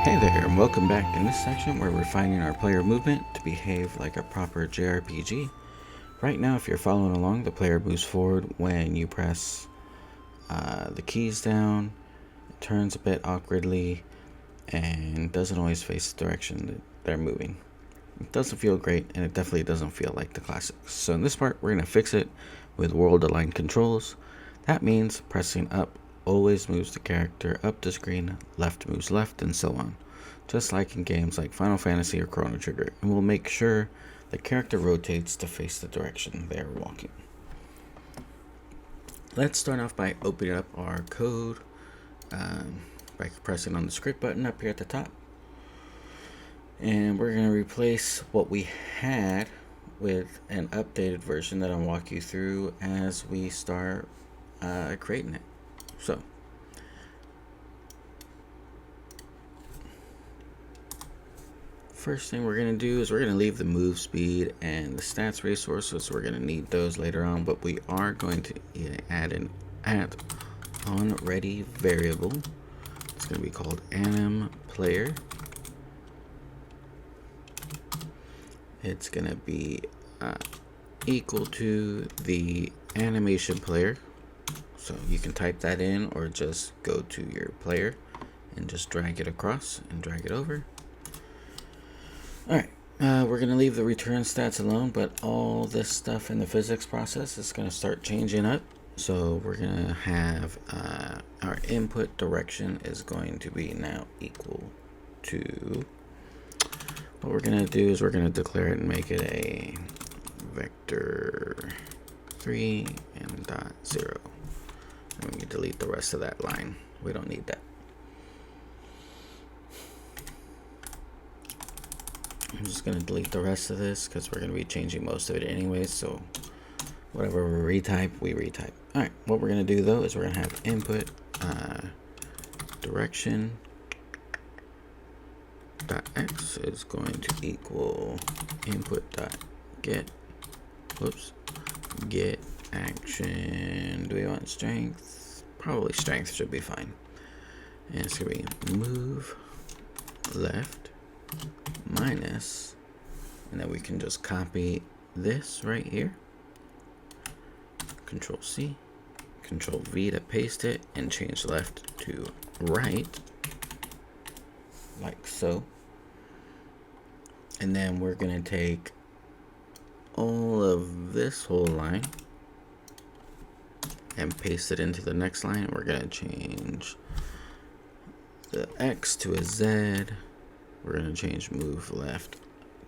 Hey there, and welcome back. In this section, we're refining our player movement to behave like a proper JRPG. Right now, if you're following along, the player moves forward when you press the keys down, it turns a bit awkwardly, and doesn't always face the direction that they're moving. It doesn't feel great, and it definitely doesn't feel like the classics. So in this part, we're going to fix it with world-aligned controls. That means pressing up always moves the character up the screen, left moves left, and so on. Just like in games like Final Fantasy or Chrono Trigger, and we'll make sure the character rotates to face the direction they're walking. Let's start off by opening up our code by pressing on the script button up here at the top. And we're going to replace what we had with an updated version that I'll walk you through as we start creating it. So, first thing we're going to do is we're going to leave the move speed and the stats resources. We're going to need those later on, but we are going to add an on ready variable. It's going to be called anim player. It's going to be equal to the animation player. So you can type that in or just go to your player and just drag it across and drag it over. Alright, we're going to leave the return stats alone, but all this stuff in the physics process is going to start changing up. So we're going to have our input direction is going to be now equal to, what we're going to do is we're going to declare it and make it a vector 3 and dot 0. And we can delete the rest of that line. We don't need that. I'm just going to delete the rest of this because we're going to be changing most of it anyways. So whatever we retype, we retype. Alright, what we're going to do though is we're going to have input direction dot x is going to equal input dot get action. Do we want strength? Probably strength should be fine. And it's going to be move left minus, and then we can just copy this right here. Control C, Control V to paste it, and change left to right, like so. And then we're going to take all of this whole line and paste it into the next line. We're going to change the X to a Z. We're going to change move left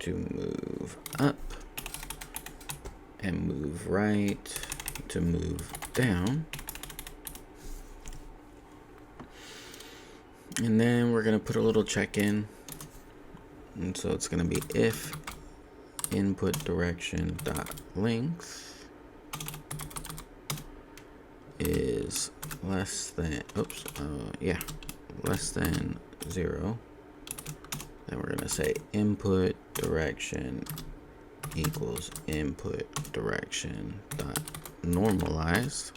to move up, and move right to move down. And then we're going to put a little check in. And so it's going to be if input direction dot length is less than less than 0, then we're going to say input direction equals input direction dot normalized.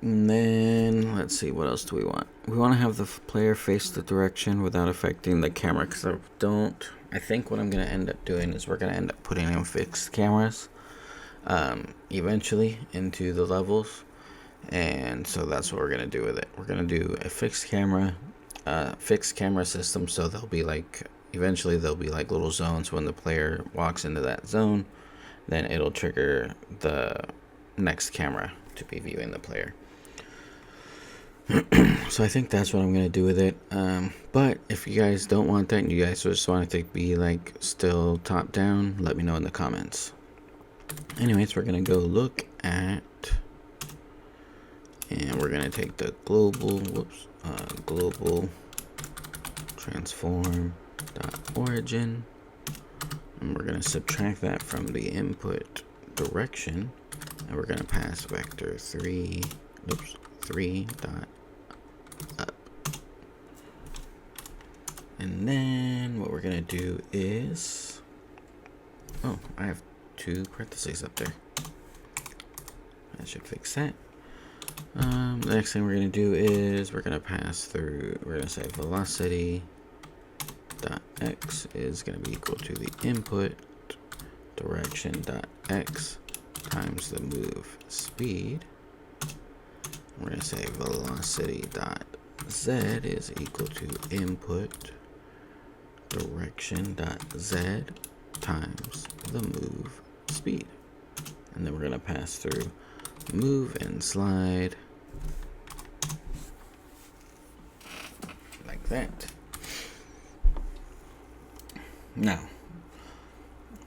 And then let's see, what else do we want? We want to have the player face the direction without affecting the camera, because I think what I'm going to end up doing is we're going to end up putting in fixed cameras eventually into the levels. And so that's what we're going to do with it. We're going to do a fixed camera system, so eventually there'll be like little zones. When the player walks into that zone, then it'll trigger the next camera to be viewing the player. So I think that's what I'm going to do with it. But if you guys don't want that and you guys just want it to be like still top down, let me know in the comments. Anyways, we're going to go look at, and we're going to take the global transform dot origin, and we're going to subtract that from the input direction, and we're going to pass vector 3 dot up. And then what we're going to do is, I have 2 parentheses up there. That should fix that. The next thing we're going to do is we're going to pass through, we're going to say velocity dot x is going to be equal to the input direction dot x times the move speed. We're going to say velocity dot z is equal to input direction dot z times the move speed. And then we're going to pass through move and slide like that. Now,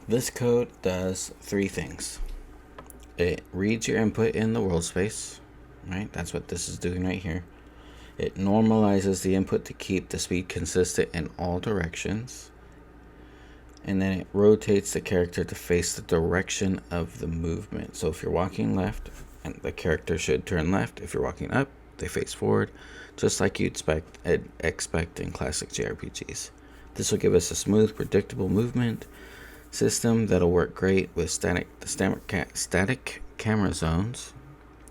this code does three things. It reads your input in the world space, right? That's what this is doing right here. It normalizes the input to keep the speed consistent in all directions. And then it rotates the character to face the direction of the movement. So if you're walking left, and the character should turn left. If you're walking up, they face forward, just like you'd expect in classic JRPGs. This will give us a smooth, predictable movement system that'll work great with static camera zones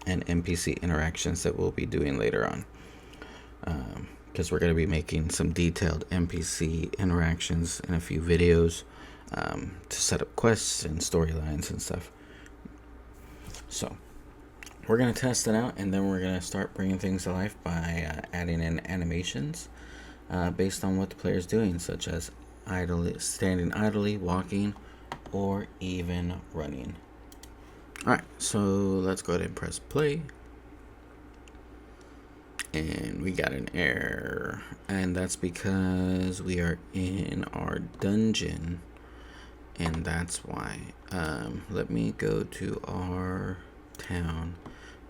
and NPC interactions that we'll be doing later on. Because we're going to be making some detailed NPC interactions in a few videos to set up quests and storylines and stuff. So we're going to test it out, and then we're going to start bringing things to life by adding in animations based on what the player is doing, such as standing idly, walking, or even running. Alright, so let's go ahead and press play. And we got an error, and that's because we are in our dungeon, and that's why. Let me go to our town,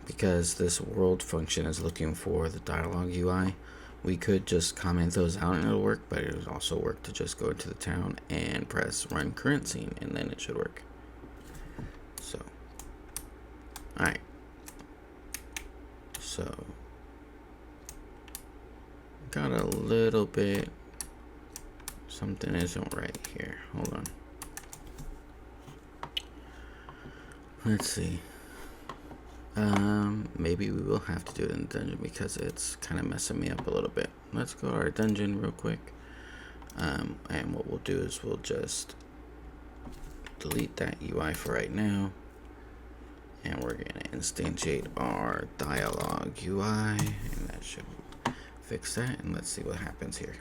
because this world function is looking for the dialogue UI. We could just comment those out and it'll work, but it would also work to just go to the town and press run current scene, and then it should work. So, alright. So, got a little bit, something isn't right here. Hold on. Let's see. Maybe we will have to do it in the dungeon because it's kind of messing me up a little bit. Let's go to our dungeon real quick. And what we'll do is we'll just delete that UI for right now. And we're going to instantiate our dialogue UI, and that should fix that. And let's see what happens here.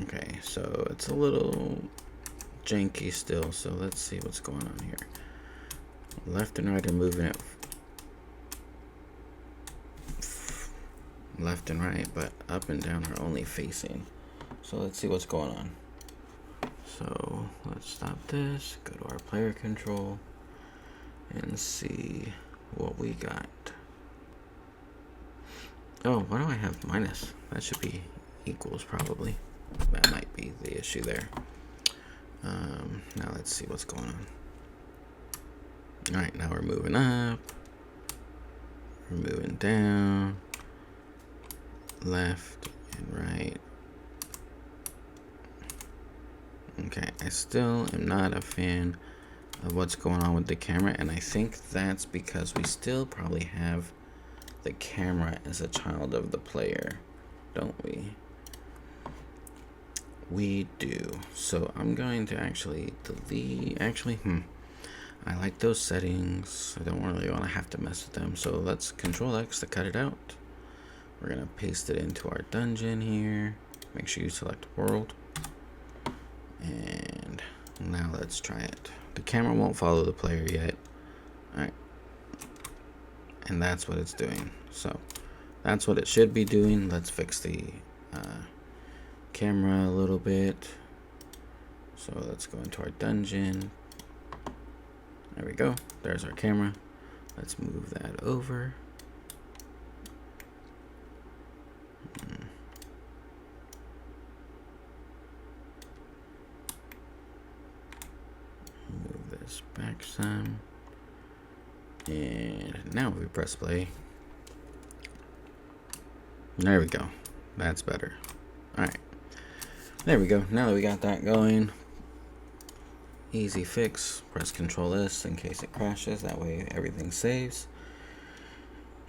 Okay, so it's a little janky still, so let's see what's going on here. Left and right are moving it left and right, but up and down are only facing. So let's see what's going on. So let's stop this, go to our player control, and see what we got. Oh, why do I have minus? That should be equals probably. That might be the issue there. Now let's see what's going on. Alright, now we're moving up. We're moving down. Left and right. Okay, I still am not a fan of what's going on with the camera, and I think that's because we still probably have the camera as a child of the player, don't we? We do. So I'm going to actually delete, I like those settings. I don't really want to have to mess with them. So let's Control X to cut it out. We're going to paste it into our dungeon here. Make sure you select world. And now let's try it. The camera won't follow the player yet. Alright. And that's what it's doing. So that's what it should be doing. Let's fix the camera a little bit. So let's go into our dungeon. There we go. There's our camera. Let's move that over. Move this back some. And now we press play. There we go. That's better. Alright. There we go. Now that we got that going, easy fix. Press Control S in case it crashes. That way everything saves.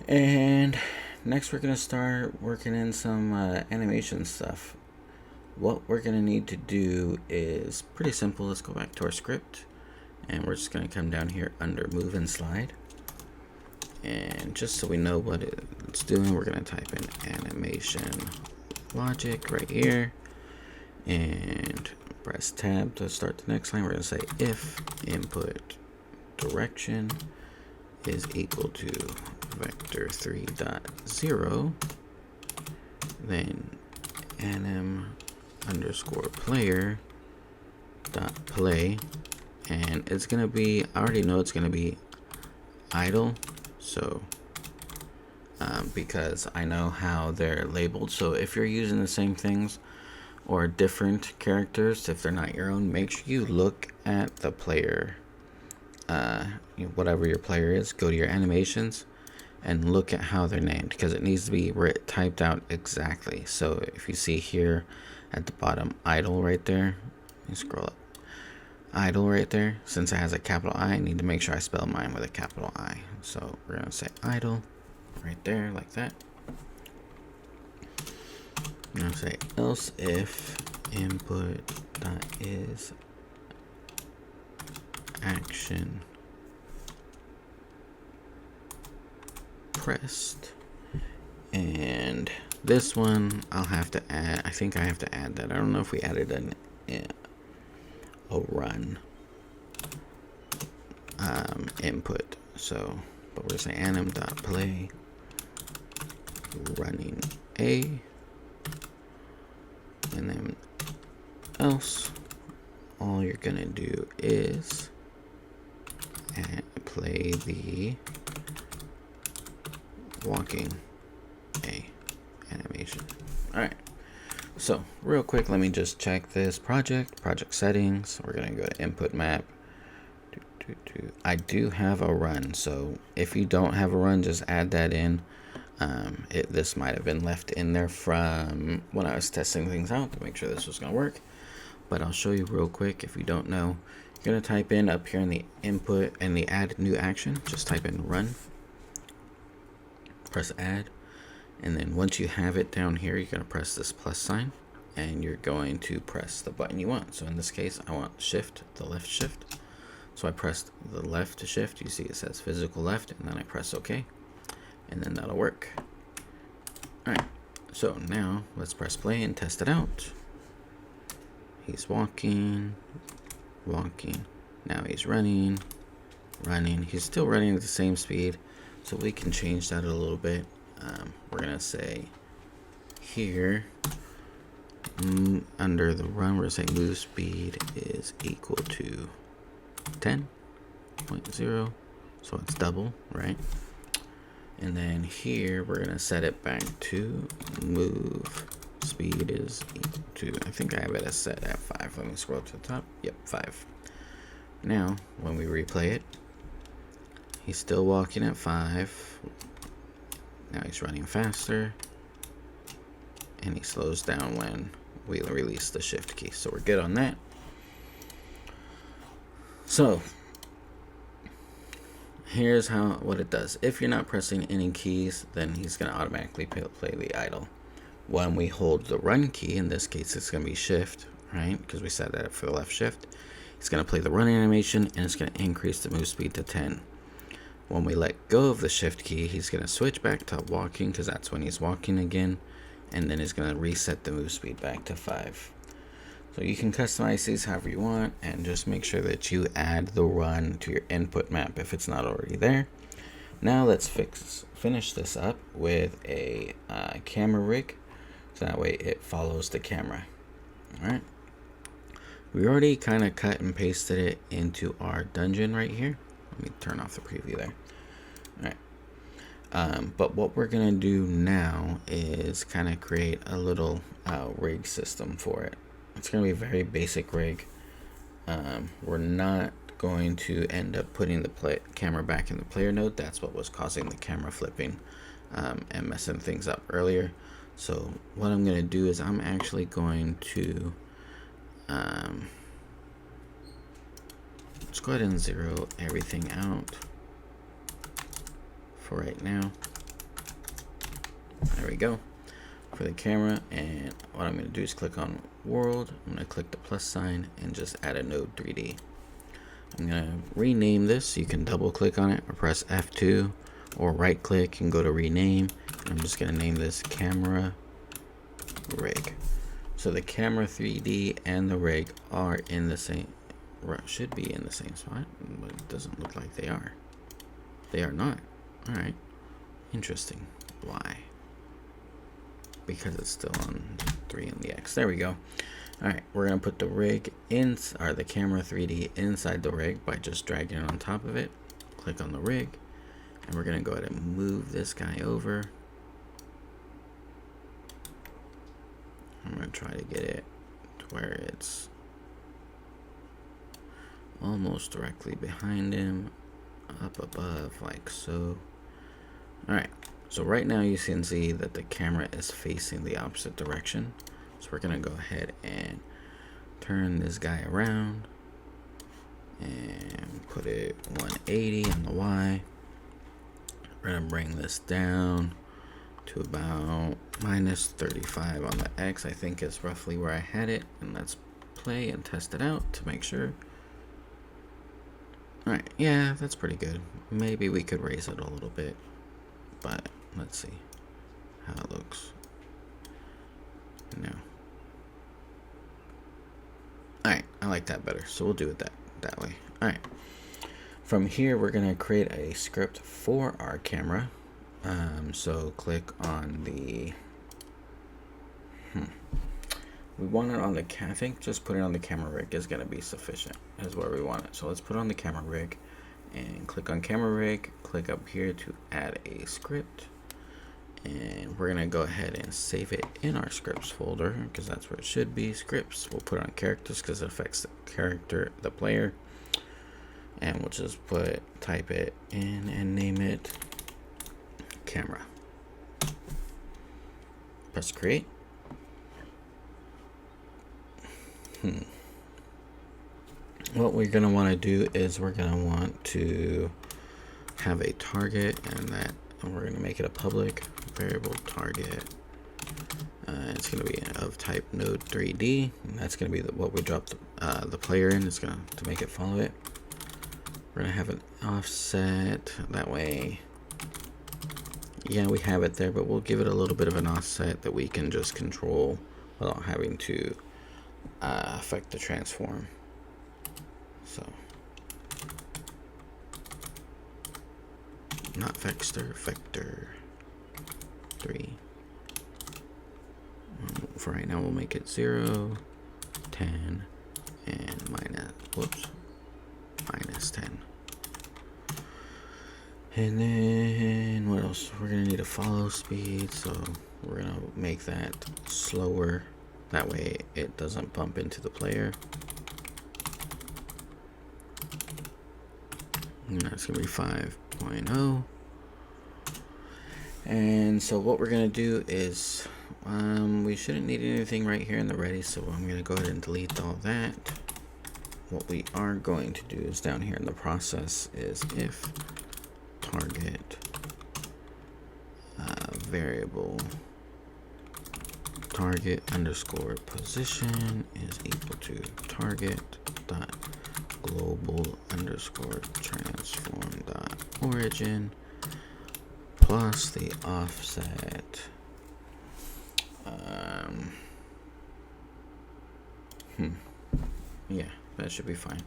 And next we're going to start working in some animation stuff. What we're going to need to do is pretty simple. Let's go back to our script. And we're just going to come down here under Move and Slide. And just so we know what it's doing, we're going to type in animation logic right here. And press tab to start the next line. We're going to say if input direction is equal to vector 3.0, then anim underscore player dot play, and it's going to be, I already know it's going to be idle, so because I know how they're labeled. So if you're using the same things or different characters, if they're not your own, make sure you look at the player, whatever your player is, go to your animations and look at how they're named, because it needs to be typed out exactly. So if you see here at the bottom, idle right there, let me scroll up, idle right there, since it has a capital I need to make sure I spell mine with a capital I. So we're going to say idle right there like that. I'm going to say else if input dot is action pressed, and this one I'll have to add, I think I have to add that. I don't know if we added a run input, so but we're saying anim dot play running a, and then else all you're gonna do is play the walking a animation. All right, so real quick, let me just check this project settings. We're gonna go to input map. I do have a run, so if you don't have a run, just add that in. This might have been left in there from when I was testing things out to make sure this was gonna work, but I'll show you real quick. If you don't know, you're gonna type in up here in the input and the add new action, just type in run, press add, and then once you have it down here, you're gonna press this plus sign and you're going to press the button you want. So in this case, I want shift, the left shift. So I pressed the left shift. You see it says physical left, and then I press OK, and then that'll work. All right, so now let's press play and test it out. He's walking. Now he's running. He's still running at the same speed, so we can change that a little bit. We're gonna say here, under the run, we're gonna say move speed is equal to 10.0, so it's double, right? And then here we're gonna set it back to move speed is equal to, I think I have it as set at 5. Let me scroll to the top. Yep, 5. Now when we replay it, he's still walking at 5. Now he's running faster, and he slows down when we release the shift key. So we're good on that. So here's what it does. If you're not pressing any keys, then he's going to automatically play the idle. When we hold the run key, in this case it's going to be shift, right? Because we set that up for the left shift. It's going to play the run animation, and it's going to increase the move speed to 10. When we let go of the shift key, he's going to switch back to walking, because that's when he's walking again, and then he's going to reset the move speed back to 5. So you can customize these however you want, and just make sure that you add the run to your input map if it's not already there. Now let's finish this up with a camera rig, so that way it follows the camera. All right. We already kind of cut and pasted it into our dungeon right here. Let me turn off the preview there. All right. But what we're gonna do now is kind of create a little rig system for it. It's going to be a very basic rig. We're not going to end up putting the camera back in the player node. That's what was causing the camera flipping and messing things up earlier. So what I'm going to do is I'm actually going to go ahead and zero everything out for right now. There we go for the camera. And what I'm going to do is click on world. I'm going to click the plus sign and just add a node 3D. I'm going to rename this. You can double click on it or press F2 or right click and go to rename. I'm just going to name this camera rig. So the camera 3D and the rig are in the same, should be in the same spot, but it doesn't look like they are. They are not. All right. Interesting. Why? Because it's still on 3 in the X. There we go. All right, we're gonna put the rig in, or the camera 3D inside the rig by just dragging it on top of it. Click on the rig, and we're gonna go ahead and move this guy over. I'm gonna try to get it to where it's almost directly behind him, up above, like so. All right, so right now you can see that the camera is facing the opposite direction. So we're gonna go ahead and turn this guy around and put it 180 on the Y. We're gonna bring this down to about minus 35 on the X. I think is roughly where I had it. And let's play and test it out to make sure. All right, yeah, that's pretty good. Maybe we could raise it a little bit, but let's see how it looks. No. Alright, I like that better, so we'll do it that way. Alright. From here, we're going to create a script for our camera. So click on the... We want it on the... I think just put it on the camera rig is going to be sufficient. Is where we want it. So let's put it on the camera rig. And click on camera rig. Click up here to add a script. And we're gonna go ahead and save it in our scripts folder because that's where it should be. Scripts, we'll put it on characters because it affects the character, the player. And we'll just type it in and name it camera. Press create. What we're gonna want to do is we're gonna want to have a target, and we're gonna make it a public variable target. It's going to be of type node 3D, and that's going to be what we drop the player in. It's going to make it follow it. We're going to have an offset that way. Yeah, we have it there, but we'll give it a little bit of an offset that we can just control without having to affect the transform. So not vector, vector 3. For right now, we'll make it 0, 10, and minus 10. And then what else? We're gonna need a follow speed, so we're gonna make that slower. That way it doesn't bump into the player. And that's gonna be 5.0. And so what we're gonna do is we shouldn't need anything right here in the ready, so I'm gonna go ahead and delete all that. What we are going to do is down here in the process is if target variable target underscore position is equal to target dot global underscore transform dot origin plus the offset yeah, that should be fine.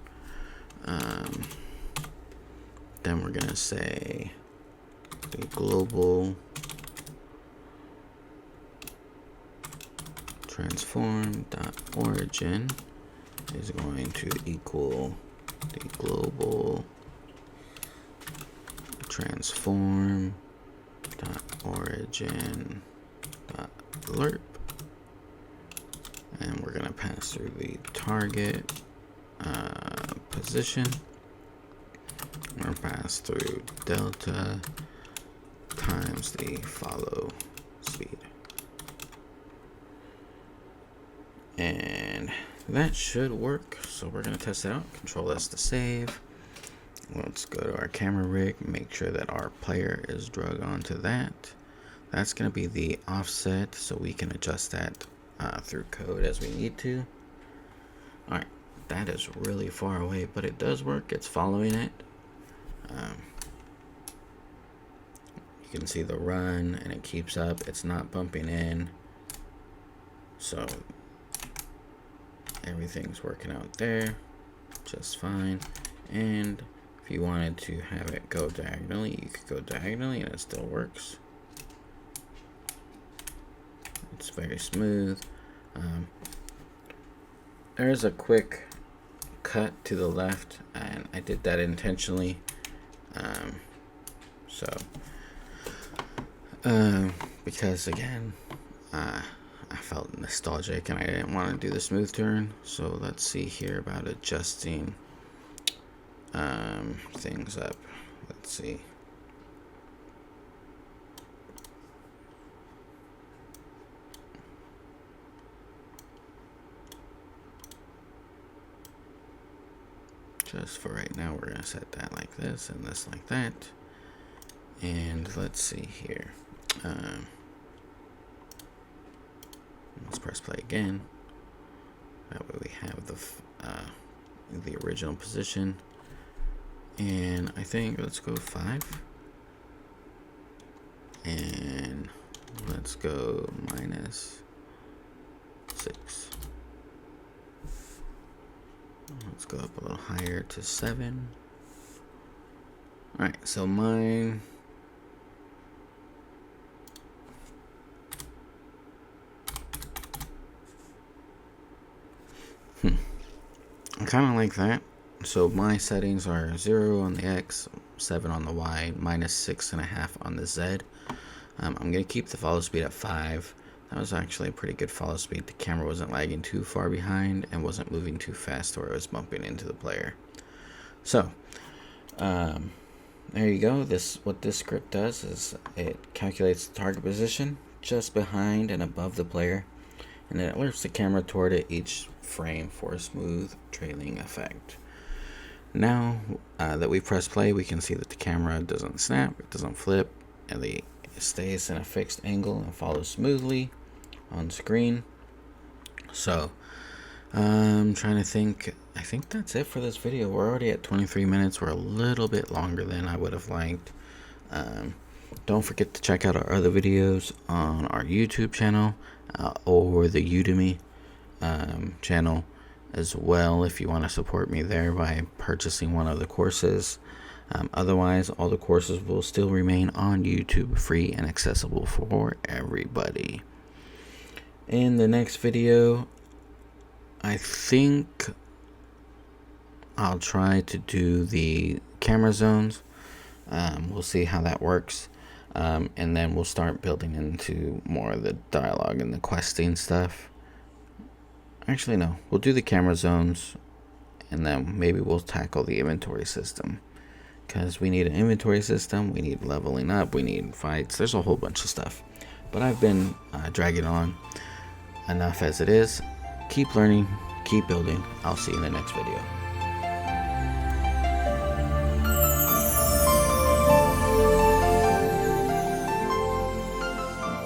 Then we're gonna say the global transform dot origin is going to equal the global transform dot origin dot lerp, and we're gonna pass through the target position. We're gonna pass through delta times the follow speed, and that should work. So we're gonna test it out. Control S to save. let's go to our camera rig, make sure that our player is drug onto that. That's going to be the offset, so we can adjust that through code as we need to. Alright, that is really far away, but it does work. It's following it. You can see the run, and it keeps up. It's not bumping in. So everything's working out there just fine. And if you wanted to have it go diagonally, you could go diagonally and it still works. It's very smooth. There's a quick cut to the left, and I did that intentionally. Because again, I felt nostalgic and I didn't want to do the smooth turn. So let's see here about adjusting things up. Let's see. Just for right now, we're gonna set that like this and this like that. And let's see here. Let's press play again. That way we have the original position. And I think let's go 5. And let's go -6. Let's go up a little higher to 7. Alright, so mine. I kind of like that. So my settings are 0 on the X, 7 on the Y, -6.5 on the Z. I'm going to keep the follow speed at 5. That was actually a pretty good follow speed. The camera wasn't lagging too far behind and wasn't moving too fast or it was bumping into the player. So, there you go. What this script does is it calculates the target position just behind and above the player, and it alerts the camera toward it each frame for a smooth trailing effect. Now that we press play, we can see that the camera doesn't snap, it doesn't flip, and it stays in a fixed angle and follows smoothly on screen. So I'm trying to think. I think that's it for this video. We're already at 23 minutes. We're a little bit longer than I would have liked. Don't forget to check out our other videos on our YouTube channel or the Udemy channel as well, if you want to support me there by purchasing one of the courses. Otherwise, all the courses will still remain on YouTube, free and accessible for everybody. In the next video, I think I'll try to do the camera zones. We'll see how that works. And then we'll start building into more of the dialogue and the questing stuff. Actually, no. We'll do the camera zones, and then maybe we'll tackle the inventory system. Because we need an inventory system, we need leveling up, we need fights. There's a whole bunch of stuff. But I've been dragging on enough as it is. Keep learning, keep building. I'll see you in the next video.